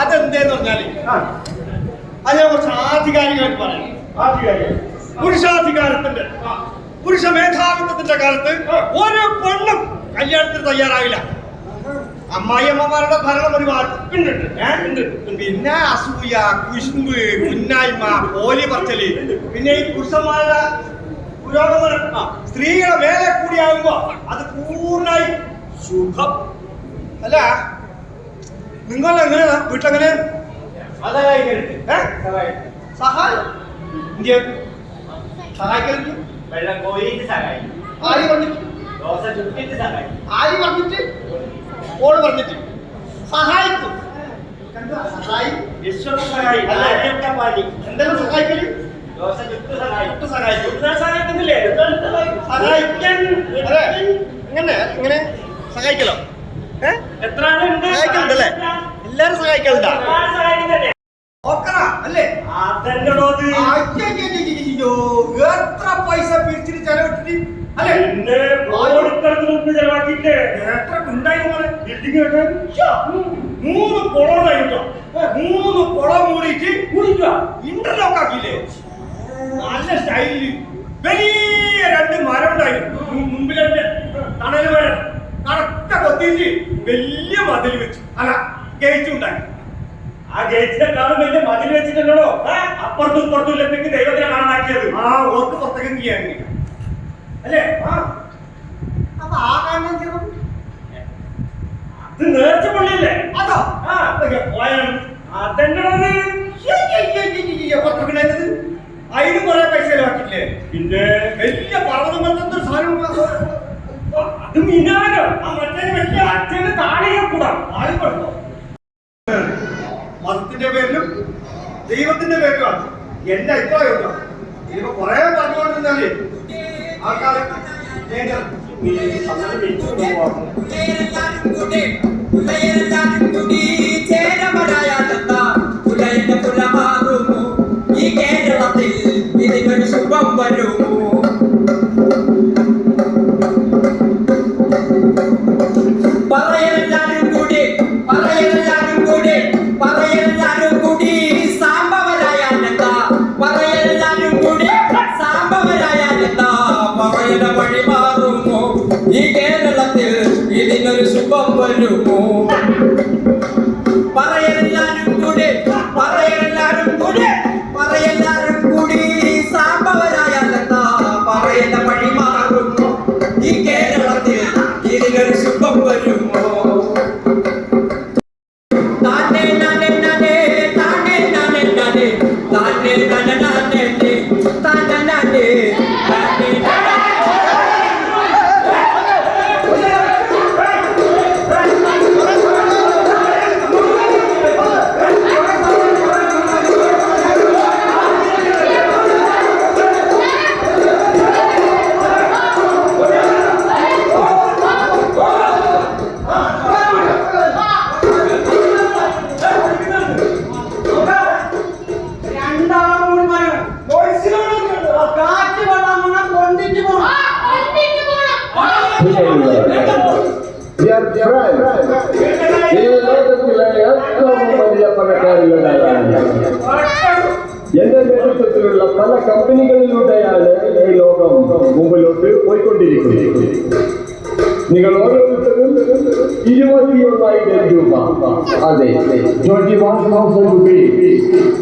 അതെന്തേന്ന് പറഞ്ഞാല് അത് ഞാൻ കുറച്ച് ആധികാരികമായിട്ട് പറയാം. പുരുഷാധികാരത്തിന്റെ പുരുഷ മേധാവിത്വത്തിന്റെ കാലത്ത് ഒരു പെണ്ണും കല്യാണത്തിന് തയ്യാറാവില്ല. അമ്മായിയമ്മമാരുടെ ഭരണം ഒരു ഭാഗത്തുണ്ട്. പിന്നെ അസൂയ, കുശുമ്പ്, കുന്നായ്മ, പോലി പറച്ചല്, പിന്നെ ഈ പുരുഷന്മാരുടെ പുരോഗമനം സ്ത്രീകളെ വേല കൂടിയാകുമ്പോ അത് പൂർണ്ണമായി ശുഭം അല്ല. നിങ്ങൾ എങ്ങനെയാ വീട്ടിലെങ്ങനെ സഹായം സഹായിക്കലുണ്ട്? വെള്ളം കോരിയിട്ട് സഹായിക്കും. ആര് പറഞ്ഞിട്ട്? ദോശ ചുട്ടിട്ട് സഹായിക്കും. ആര് പറഞ്ഞിട്ട്? ഓള് പറഞ്ഞിട്ട് സഹായിക്കും. എന്തെല്ലാം സഹായിക്കല്? ദോശ ചുട്ട് സഹായിക്കും. സഹായിക്കുന്നില്ലേ? എങ്ങനെ ഇങ്ങനെ സഹായിക്കലോ? എത്ര സഹായിക്കലുണ്ടല്ലേ? എല്ലാരും സഹായിക്കലുണ്ടാ? അല്ലേ? എത്ര പൈസ പിരിച്ചിട്ട് ചെലവിട്ടിട്ട് അല്ലേ? ചെലവാക്കിയില്ലേ? എത്ര ഉണ്ടായിരുന്നു? മൂന്ന് കുളം കഴിഞ്ഞോ? മൂന്ന് കുളം മൂടിയിട്ട് ഇന്റർലോക്ക് ആക്കിയില്ലേ? നല്ല സ്റ്റൈലില് വലിയ രണ്ട് മരം ഉണ്ടായിരുന്നു. മുമ്പിലെ തണല് മരം കറക്റ്റ് കൊത്തിയിട്ട് വലിയ മതിൽ വെച്ചു. അല്ല, ഗേറ്റ് ഉണ്ടാക്കി. ആ ഗേറ്റിനെക്കാളും വലിയ മതിൽ വെച്ചിട്ടുണ്ടോ? അപ്പുറത്തും ഇപ്പുറത്തും ഇല്ലെങ്കിൽ ദൈവത്തിനെ കാണാനാക്കിയത്. ഓർക്ക് പുറത്തേക്കും ചെയ്യാൻ അല്ലേ? അപ്പൊ ആ കാരണം ചെയ്യണം. ഇത് നേർച്ച പള്ളിയല്ലേ? അതോ പോയാണ് അതെന്നെ അതിന് കുറെ പൈസ ചെലവാക്കില്ലേ? പിന്നെ വലിയ പർവ്വതം പോലത്തെ ഒരു സാധനം. അത് മിനാരോ മറ്റേ വലിയ അച്ഛന് താഴെക്കൂടാ ആളിപ്പോ മതത്തിന്റെ പേരിലും ദൈവത്തിന്റെ പേരിലുമാണ് എന്റെ അഭിപ്രായം. ഇതിപ്പോ കുറെ പറഞ്ഞുകൊണ്ടിരുന്നാലേ ആൾക്കാരെ ശുഭം വരുമോ? പറയെല്ലാരും കൂടി പറയെല്ലാരും കൂടി പറയെല്ലാരും കൂടി സാമ്പവരായാലെന്താ? പറയെല്ലാരും കൂടി സാമ്പവരായാലെന്താ? പറയുടെ വഴി മാറുമോ? ഈ കേരളത്തിൽ ഇതിനൊരു ശുഭം വരുമോ? പറയെല്ലാരും കൂടി പറയെല്ലാരും കൂടി പറയെല്ലാരും കൂടി സാമ്പവരായാലെന്താ? പറയുടെ വഴി മാറുമോ? ഈ കേരളത്തിൽ ഇതിനൊരു ശുഭം വരുമോ? താനേ നാനേ നാനേ താനേ നാനേ നാനേ താനേ നാനേ നാനേ താനേ നാനേ താനേ എന്റെ നേതൃത്വത്തിലുള്ള പല കമ്പനികളിലൂടെയാണ് ഈ ലോകം മുമ്പിലോട്ട് പോയിക്കൊണ്ടിരിക്കുന്നത്. നിങ്ങൾ ഓരോരുത്തരും 21,000 രൂപ, അതെ 21,000 രൂപ